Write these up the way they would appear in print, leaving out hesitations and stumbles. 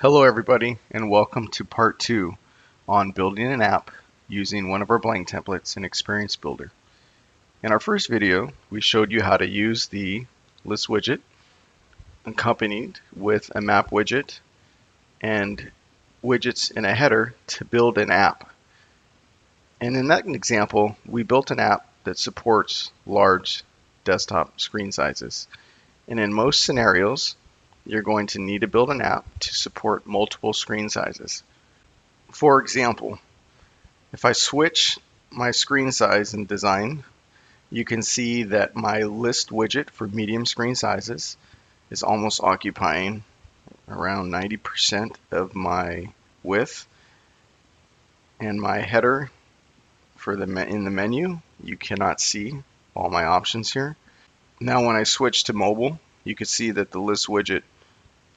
Hello everybody and welcome to part 2 on building an app using one of our blank templates in Experience Builder. In our first video we showed you how to use the list widget accompanied with a map widget and widgets in a header to build an app. And in that example we built an app that supports large desktop screen sizes. And in most scenarios you're going to need to build an app to support multiple screen sizes. For example, if I switch my screen size and design, you can see that my list widget for medium screen sizes is almost occupying around 90% of my width. And my header for in the menu, you cannot see all my options here. Now when I switch to mobile, you can see that the list widget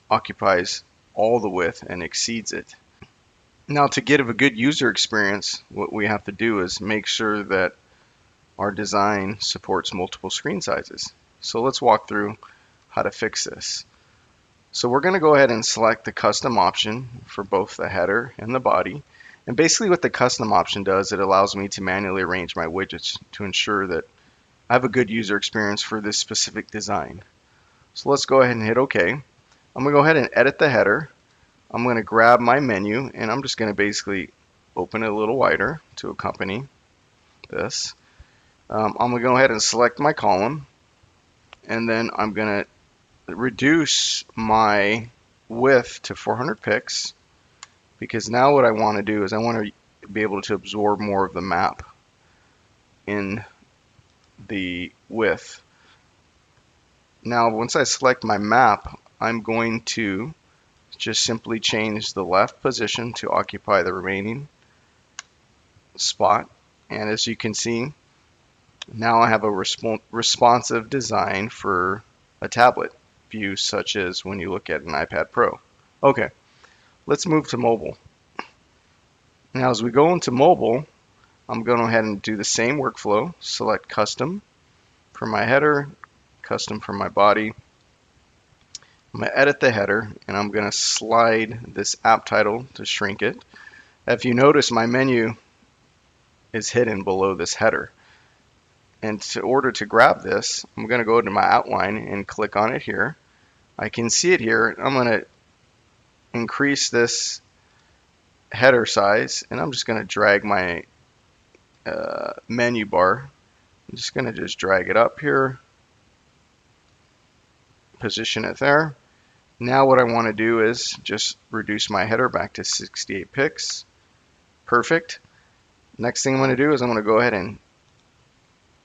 occupies all the width and exceeds it. Now to get a good user experience, what we have to do is make sure that our design supports multiple screen sizes. So let's walk through how to fix this. So we're going to go ahead and select the custom option for both the header and the body. And basically what the custom option does, it allows me to manually arrange my widgets to ensure that I have a good user experience for this specific design. So let's go ahead and hit OK. I'm going to go ahead and edit the header. I'm going to grab my menu and I'm just going to basically open it a little wider to accompany this. I'm going to go ahead and select my column, and then I'm going to reduce my width to 400 pixels, because now what I want to do is I want to be able to absorb more of the map in the width. Now once I select my map, I'm going to just simply change the left position to occupy the remaining spot, and as you can see, now I have a responsive design for a tablet view, such as when you look at an iPad Pro. Okay, let's move to mobile. Now as we go into mobile, I'm going to go ahead and do the same workflow. Select custom for my header, custom for my body. I'm going to edit the header and I'm going to slide this app title to shrink it. If you notice, my menu is hidden below this header. And in order to grab this, I'm going to go to my outline and click on it here. I can see it here. I'm going to increase this header size, and I'm just going to drag my menu bar. I'm just going to drag it up here, position it there. Now what I want to do is just reduce my header back to 68 pixels. Perfect. Next thing I'm going to do is I'm going to go ahead and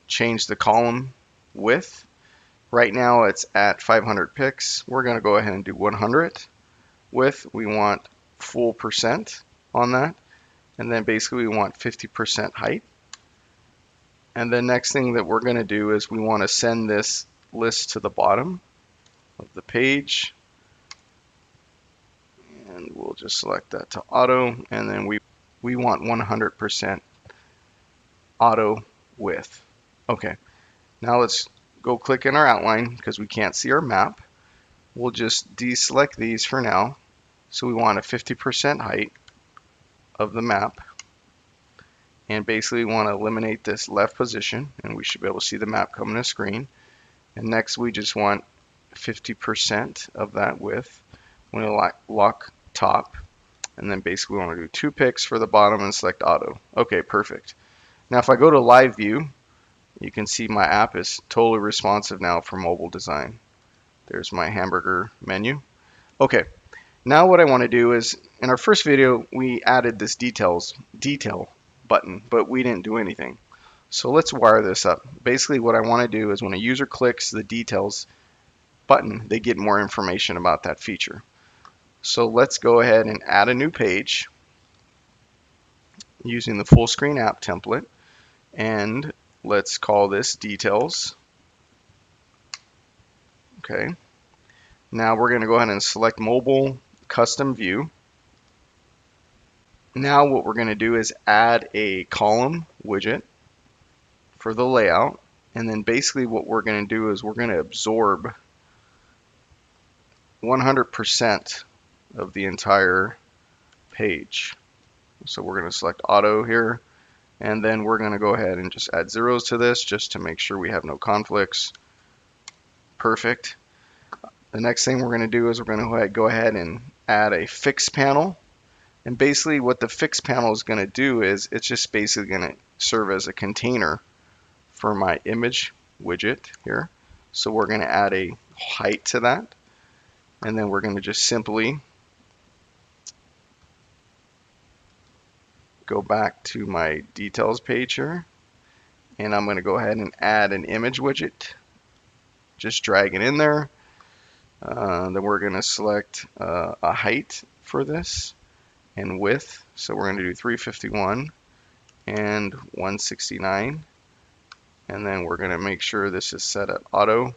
change the column width. Right now it's at 500 pixels. We're going to go ahead and do 100 width. We want full percent on that, and then basically we want 50% height. And the next thing that we're going to do is we want to send this list to the bottom of the page, and we'll just select that to auto, and then we want 100% auto width. Okay, now let's go click in our outline because we can't see our map. We'll just deselect these for now. So we want a 50% height of the map, and basically we want to eliminate this left position, and we should be able to see the map coming to screen. And next we just want 50% of that width. We're going to lock top, and then basically we want to do 2 pixels for the bottom and select auto. Okay, perfect. Now if I go to live view, you can see my app is totally responsive now for mobile design. There's my hamburger menu. Okay, now what I want to do is, in our first video we added this detail button, but we didn't do anything. So let's wire this up. Basically what I want to do is when a user clicks the details button, they get more information about that feature. So let's go ahead and add a new page using the full screen app template, and let's call this details. Okay. Now we're going to go ahead and select mobile custom view. Now what we're going to do is add a column widget for the layout, and then basically what we're going to do is we're going to absorb 100% of the entire page. So we're going to select auto here, and then we're going to go ahead and just add zeros to this just to make sure we have no conflicts. Perfect. The next thing we're going to do is we're going to go ahead and add a fixed panel. And basically what the fixed panel is going to do is it's just basically going to serve as a container for my image widget here. So we're going to add a height to that, and then we're going to just simply go back to my details page here, and I'm going to go ahead and add an image widget. Just drag it in there. Then we're going to select a height for this and width. So we're going to do 351 and 169. And then we're going to make sure this is set at auto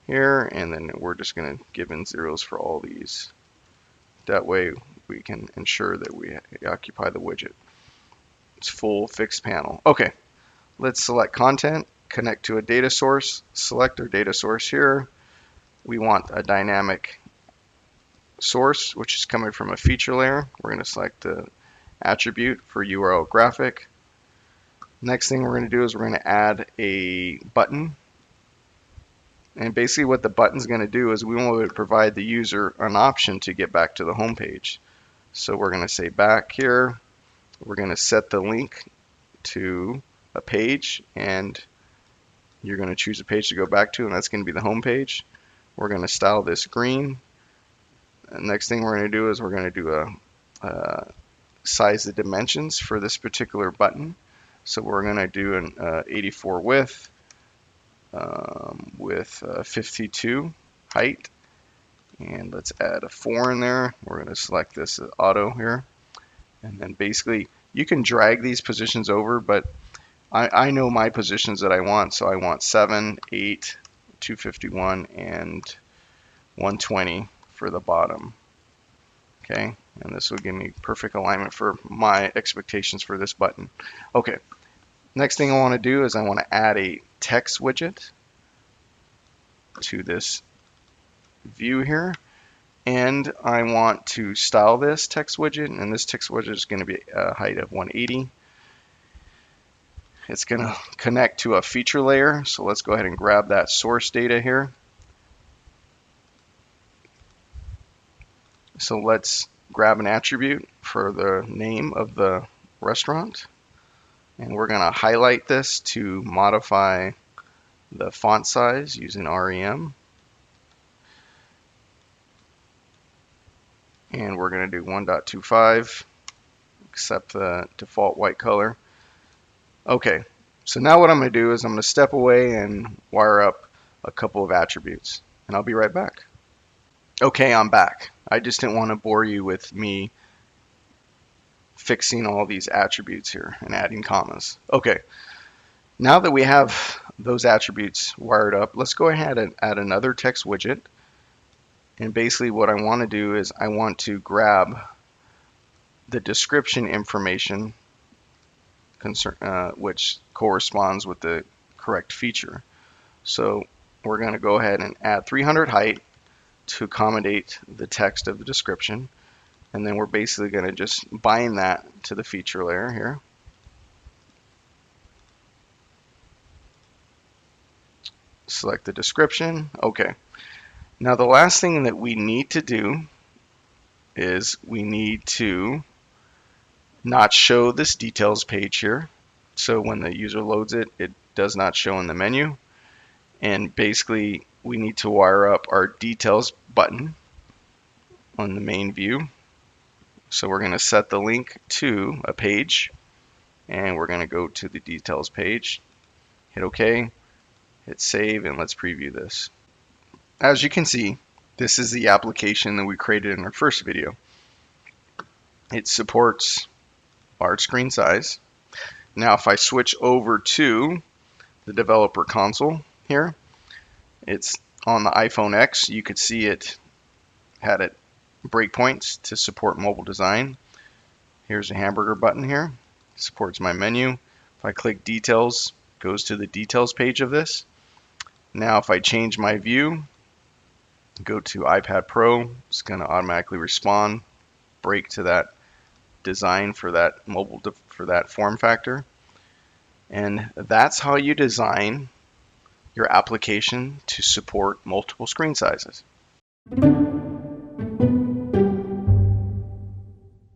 here, and then we're just going to give in zeros for all these. That way we can ensure that we occupy the widget. It's full fixed panel. Okay, let's select content, connect to a data source, select our data source here. We want a dynamic source, which is coming from a feature layer. We're going to select the attribute for URL graphic. Next thing we're going to do is we're going to add a button. And basically what the button is going to do is we want to provide the user an option to get back to the home page. So we're going to say back here. We're going to set the link to a page, and you're going to choose a page to go back to, and that's going to be the home page. We're going to style this green. And next thing we're going to do is we're going to do a size the dimensions for this particular button. So we're going to do an 84 width with 52 height, and let's add a 4 in there. We're going to select this auto here, and then basically you can drag these positions over, but I know my positions that I want, so I want 7, 8, 251, and 120 for the bottom. Okay, and this will give me perfect alignment for my expectations for this button. Okay, next thing I want to do is I want to add a text widget to this view here, and I want to style this text widget, and this text widget is going to be a height of 180. It's going to connect to a feature layer, so let's go ahead and grab that source data here. So let's grab an attribute for the name of the restaurant, and we're going to highlight this to modify the font size using REM. And we're going to do 1.25, accept the default white color. Okay, so now what I'm going to do is I'm going to step away and wire up a couple of attributes, and I'll be right back. Okay, I'm back. I just didn't want to bore you with me fixing all these attributes here and adding commas. Okay, now that we have those attributes wired up, let's go ahead and add another text widget. And basically what I want to do is I want to grab the description information which corresponds with the correct feature. So we're going to go ahead and add 300 height to accommodate the text of the description, and then we're basically going to just bind that to the feature layer here. Select the description. Okay, now the last thing that we need to do is we need to not show this details page here, so when the user loads it, it does not show in the menu. And basically we need to wire up our details button on the main view. So we're going to set the link to a page, and we're going to go to the details page, hit OK, hit save, and let's preview this. As you can see, this is the application that we created in our first video. It supports large screen size. Now if I switch over to the developer console here, it's on the iPhone X. You could see it had it breakpoints to support mobile design. Here's a hamburger button here, supports my menu. If I click details, it goes to the details page of this. Now if I change my view, Go to iPad Pro. It's going to automatically respond, break to that design for that for that form factor. And that's how you design your application to support multiple screen sizes.